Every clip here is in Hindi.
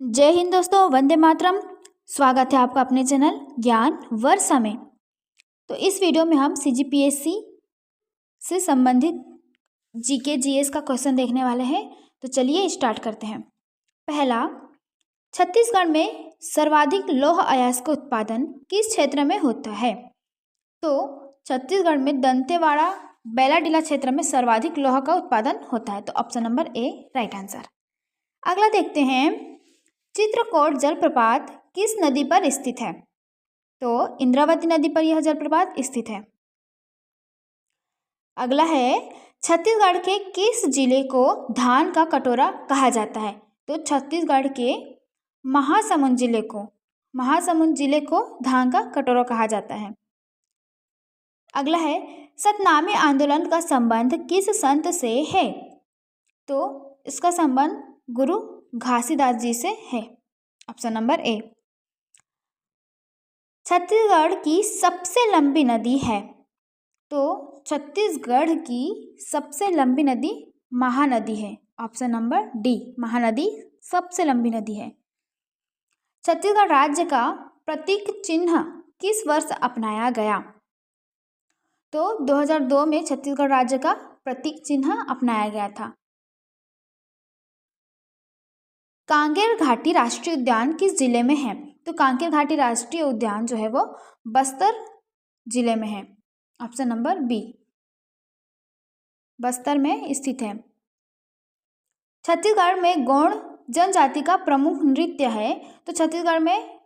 जय हिंद दोस्तों, वंदे मातरम। स्वागत है आपका अपने चैनल ज्ञान वर्षा में। तो इस वीडियो में हम सीजीपीएससी से संबंधित जीके जीएस का क्वेश्चन देखने वाले हैं। तो चलिए स्टार्ट करते हैं। पहला, छत्तीसगढ़ में सर्वाधिक लौह अयस्क का उत्पादन किस क्षेत्र में होता है? तो छत्तीसगढ़ में दंतेवाड़ा बेलाडीला क्षेत्र में सर्वाधिक लौह का उत्पादन होता है। तो option number A right answer. अगला देखते हैं, चित्रकोट जलप्रपात किस नदी पर स्थित है? तो इंद्रावती नदी पर यह जलप्रपात स्थित है। अगला है, छत्तीसगढ़ के किस जिले को धान का कटोरा कहा जाता है? तो छत्तीसगढ़ के महासमुंद जिले को धान का कटोरा कहा जाता है। अगला है, सतनामी आंदोलन का संबंध किस संत से है? तो इसका संबंध गुरु घासीदास जी से है। Option number A. छत्तीसगढ़ की सबसे लंबी नदी है? तो छत्तीसगढ़ की सबसे लंबी नदी महानदी है। ऑप्शन नंबर डी, महानदी सबसे लंबी नदी है। छत्तीसगढ़ राज्य का प्रतीक चिन्ह किस वर्ष अपनाया गया? तो 2002 में छत्तीसगढ़ राज्य का प्रतीक चिन्ह अपनाया गया था। कांकेर घाटी राष्ट्रीय उद्यान किस जिले में है? तो कांकेर घाटी राष्ट्रीय उद्यान जो है वो बस्तर जिले में है। ऑप्शन नंबर बी, बस्तर में स्थित है। छत्तीसगढ़ में गौड़ जनजाति का प्रमुख नृत्य है? तो छत्तीसगढ़ में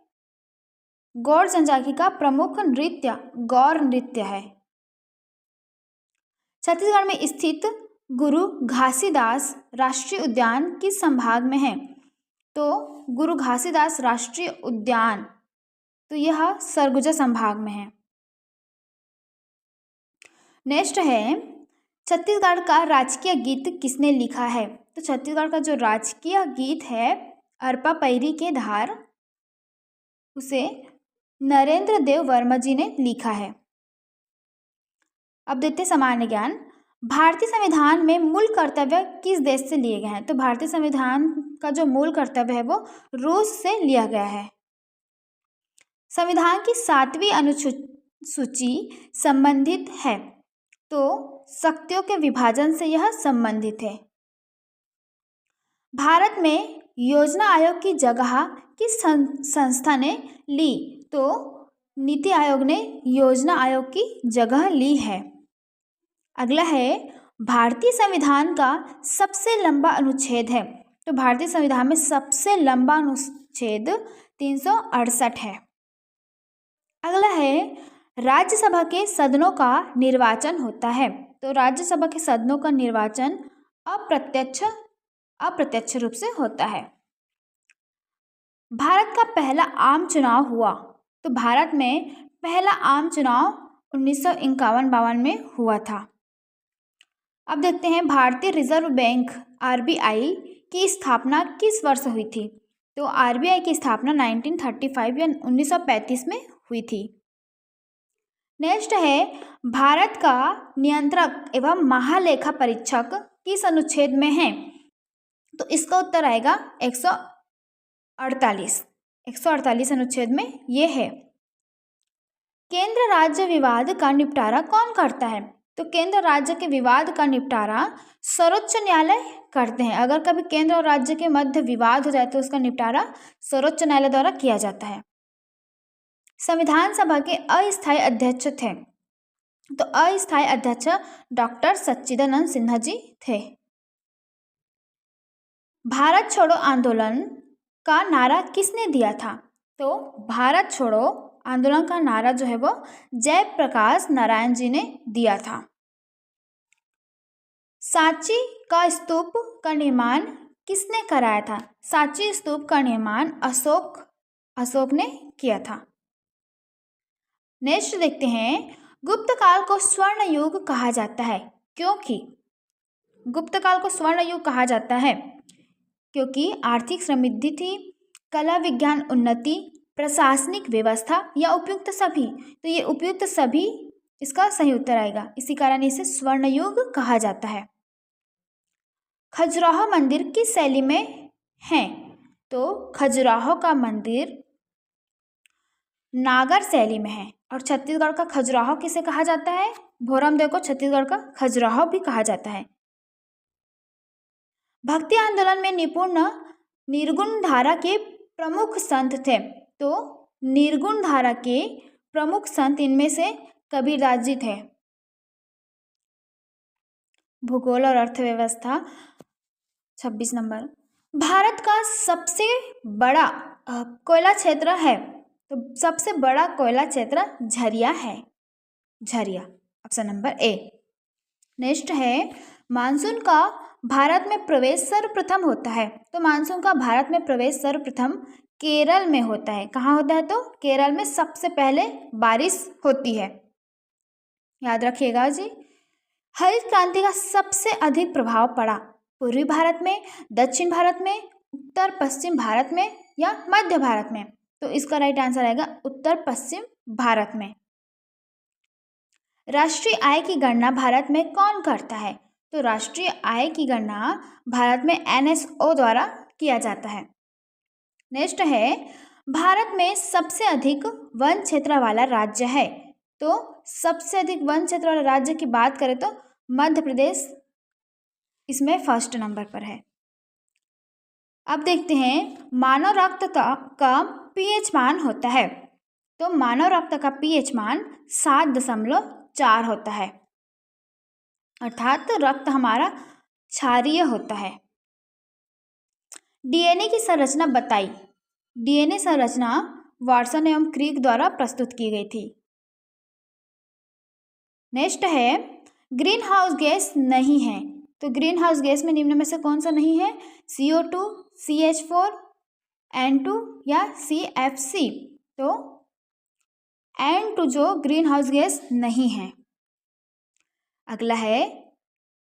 गौड़ जनजाति का प्रमुख नृत्य गौर नृत्य है। छत्तीसगढ़ में स्थित गुरु घासीदास राष्ट्रीय उद्यान किस संभाग में है? तो गुरु घासीदास राष्ट्रीय उद्यान तो यह सरगुजा संभाग में है। नेक्स्ट है, छत्तीसगढ़ का राजकीय गीत किसने लिखा है? तो छत्तीसगढ़ का जो राजकीय गीत है अरपा पैरी के धार, उसे नरेंद्र देव वर्मा जी ने लिखा है। अब देखते सामान्य ज्ञान। भारतीय संविधान में मूल कर्तव्य किस देश से लिए गए हैं? तो भारतीय संविधान का जो मूल कर्तव्य है वो रूस से लिया गया है। संविधान की 7वीं अनुसूची संबंधित है? तो शक्तियों के विभाजन से यह संबंधित है। भारत में योजना आयोग की जगह किस संस्था ने ली? तो नीति आयोग ने योजना आयोग की जगह ली है। अगला है, भारतीय संविधान का सबसे लंबा अनुच्छेद है? तो भारतीय संविधान में सबसे लंबा अनुच्छेद 368 है। अगला है, राज्यसभा के सदनों का निर्वाचन होता है? तो राज्यसभा के सदनों का निर्वाचन अप्रत्यक्ष रूप से होता है। भारत का पहला आम चुनाव हुआ? तो भारत में पहला आम चुनाव 1951-52 में हुआ था। अब देखते हैं, भारतीय रिजर्व बैंक आरबीआई की स्थापना किस वर्ष हुई थी? तो आरबीआई की स्थापना 1935 या 1935 में हुई थी। नेक्स्ट है, भारत का नियंत्रक एवं महालेखा परीक्षक किस अनुच्छेद में है? तो इसका उत्तर आएगा 148 अनुच्छेद में ये है। केंद्र राज्य विवाद का निपटारा कौन करता है? तो केंद्र राज्य के विवाद का निपटारा सर्वोच्च न्यायालय करते हैं। अगर कभी केंद्र और राज्य के मध्य विवाद हो जाए तो उसका निपटारा सर्वोच्च न्यायालय द्वारा किया जाता है। संविधान सभा के अस्थायी अध्यक्ष थे? तो अस्थायी अध्यक्ष डॉक्टर सच्चिदानंद सिन्हा जी थे। भारत छोड़ो आंदोलन का नारा किसने दिया था? तो भारत छोड़ो आंदोलन का नारा जो है वो जयप्रकाश नारायण जी ने दिया था। सांची का स्तूप का निर्माण किसने कराया था? सांची स्तूप का निर्माण अशोक ने किया था। नेक्स्ट देखते हैं, गुप्त काल को स्वर्ण युग कहा जाता है क्योंकि? गुप्त काल को स्वर्ण युग कहा जाता है क्योंकि आर्थिक समृद्धि थी, कला विज्ञान उन्नति, प्रशासनिक व्यवस्था या उपयुक्त सभी। तो ये उपयुक्त सभी इसका सही उत्तर आएगा, इसी कारण इसे स्वर्ण युग कहा जाता है। खजुराहो मंदिर किस शैली में है? तो खजुराहो का मंदिर नागर शैली में है। और छत्तीसगढ़ का खजुराहो किसे कहा जाता है? भोरमदेव को छत्तीसगढ़ का खजुराहो भी कहा जाता है। भक्ति आंदोलन में निपुण निर्गुण धारा के प्रमुख संत थे। तो निर्गुण धारा के प्रमुख संत इनमें से कबीरदास जी थे। भूगोल और अर्थव्यवस्था 26 नंबर। भारत का सबसे बड़ा कोयला क्षेत्र है, तो सबसे बड़ा कोयला क्षेत्र झरिया है, Jharia, option number A. Next है, मानसून का भारत में प्रवेश सर्वप्रथम होता है। तो मानसून का भारत में प्रवेश सर्वप्रथम केरल में होता है। कहाँ होता है? तो केरल में सबसे पहले बारिश होती है, याद रखिएगा जी। हरित क्रांति का सबसे अधिक प्रभाव पड़ा पूर्वी भारत में, दक्षिण भारत में, उत्तर पश्चिम भारत में या मध्य भारत में? तो इसका राइट आंसर आएगा उत्तर पश्चिम भारत में। राष्ट्रीय आय की गणना भारत में कौन करता है? तो राष्ट्रीय आय की गणना भारत में NSO द्वारा किया जाता है। नेक्स्ट है, भारत में सबसे अधिक वन क्षेत्र वाला राज्य है। तो सबसे अधिक वन क्षेत्र वाला राज्य की बात करें तो मध्य प्रदेश इसमें फर्स्ट नंबर पर है। अब देखते हैं, मानव रक्त का pH मान होता है। तो मानव रक्त का pH मान 7.4 होता है, अर्थात रक्त हमारा क्षारीय होता है। DNA की संरचना बताई। DNA संरचना वाटसन एवं क्रिक द्वारा प्रस्तुत की गई थी। नेक्स्ट है, ग्रीन हाउस गैस नहीं है। तो ग्रीन हाउस गैस में निम्न में से कौन सा नहीं है? CO2, CH4, N2 या CFC? तो N2 जो ग्रीन हाउस गैस नहीं है। अगला है,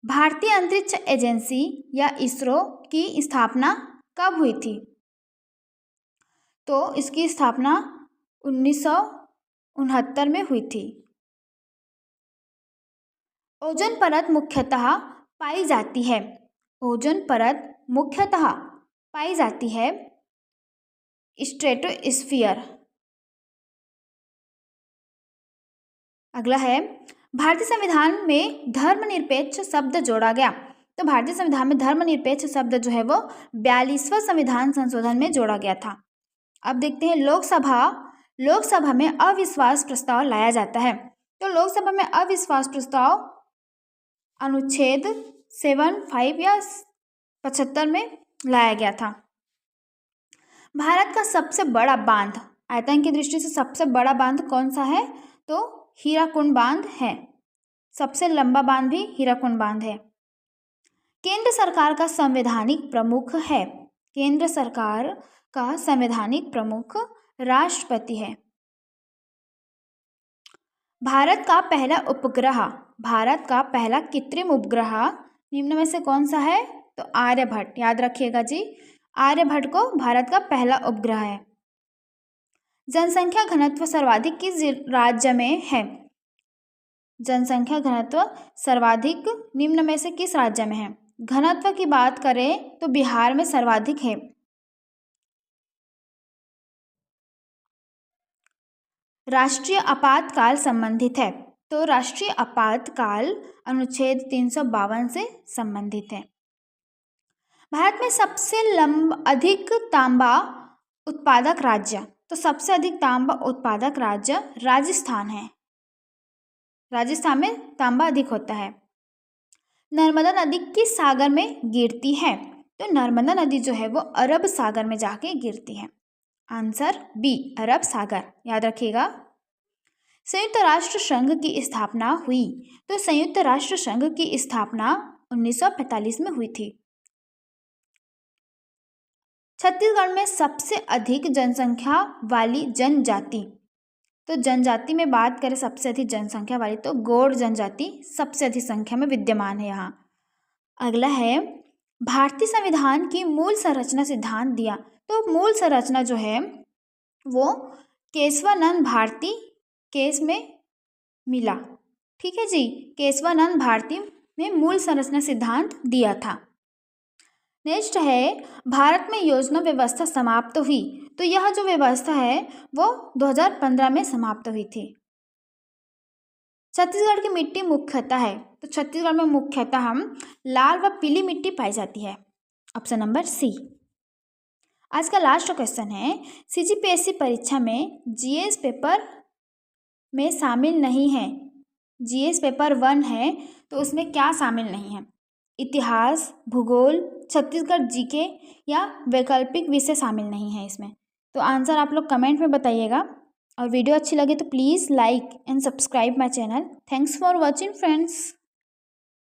भारतीय अंतरिक्ष एजेंसी या इसरो की स्थापना कब हुई थी? तो इसकी स्थापना 1969 में हुई थी। ओजोन परत मुख्यतः पाई जाती है। ओजोन परत मुख्यतः पाई जाती है स्ट्रेटोस्फीयर। अगला है, भारतीय संविधान में धर्मनिरपेक्ष शब्द जोड़ा गया। तो भारतीय संविधान में धर्मनिरपेक्ष शब्द जो है वो 42वां संविधान संशोधन में जोड़ा गया था। अब देखते हैं, लोकसभा में अविश्वास प्रस्ताव लाया जाता है। तो लोकसभा में अविश्वास प्रस्ताव अनुच्छेद 75 या 75 में लाया गया था। भारत का सबसे बड़ा बांध, आयतन की दृष्टि से सबसे बड़ा बांध कौन सा है? तो हीराकुंड बांध है। सबसे लंबा बांध भी हीराकुंड बांध है। केंद्र सरकार का संवैधानिक प्रमुख है। केंद्र सरकार का संवैधानिक प्रमुख राष्ट्रपति है। भारत का पहला उपग्रह, भारत का पहला कृत्रिम उपग्रह निम्न में से कौन सा है? तो आर्यभट्ट, याद रखिएगा जी, आर्यभट्ट को भारत का पहला उपग्रह है। जनसंख्या घनत्व सर्वाधिक किस राज्य में है? जनसंख्या घनत्व सर्वाधिक निम्न में से किस राज्य में है? घनत्व की बात करें तो बिहार में सर्वाधिक है। राष्ट्रीय आपातकाल संबंधित है। तो राष्ट्रीय आपातकाल अनुच्छेद 352 से संबंधित है। भारत में सबसे अधिक तांबा उत्पादक राज्य, तो सबसे अधिक तांबा उत्पादक राज्य राजस्थान है। राजस्थान में तांबा अधिक होता है। नर्मदा नदी किस सागर में गिरती है? तो नर्मदा नदी जो है वो अरब सागर में जाके गिरती है। आंसर बी, अरब सागर, याद रखिएगा। संयुक्त राष्ट्र संघ की स्थापना हुई। तो संयुक्त राष्ट्र संघ की स्थापना 1945 में हुई थी। छत्तीसगढ़ में सबसे अधिक जनसंख्या वाली जनजाति, तो जनजाति में बात करें सबसे अधिक जनसंख्या वाली तो गौड़ जनजाति सबसे अधिक संख्या में विद्यमान है यहाँ। अगला है, भारतीय संविधान की मूल संरचना सिद्धांत दिया। तो मूल संरचना जो है वो केशवानंद भारती केस में मिला। ठीक है जी, केशवानंद भारती ने मूल संरचना सिद्धांत दिया था। नेक्स्ट है भारत में योजना व्यवस्था समाप्त हुई। तो यह जो व्यवस्था है वो 2015 में समाप्त हुई थी। छत्तीसगढ़ की मिट्टी मुख्यतः है, तो छत्तीसगढ़ में मुख्यतः हम लाल व पीली मिट्टी पाई जाती है। Option number C. आज का लास्ट क्वेश्चन है, सीजीपीएससी परीक्षा में जीएस पेपर में शामिल नहीं है। जीएस पेपर 1 है तो उसमें क्या शामिल नहीं है? इतिहास, भूगोल, छत्तीसगढ़ जीके या वैकल्पिक विषय शामिल नहीं है इसमें। तो आंसर आप लोग कमेंट में बताइएगा, और वीडियो अच्छी लगे तो please like and subscribe my channel. Thanks for watching friends.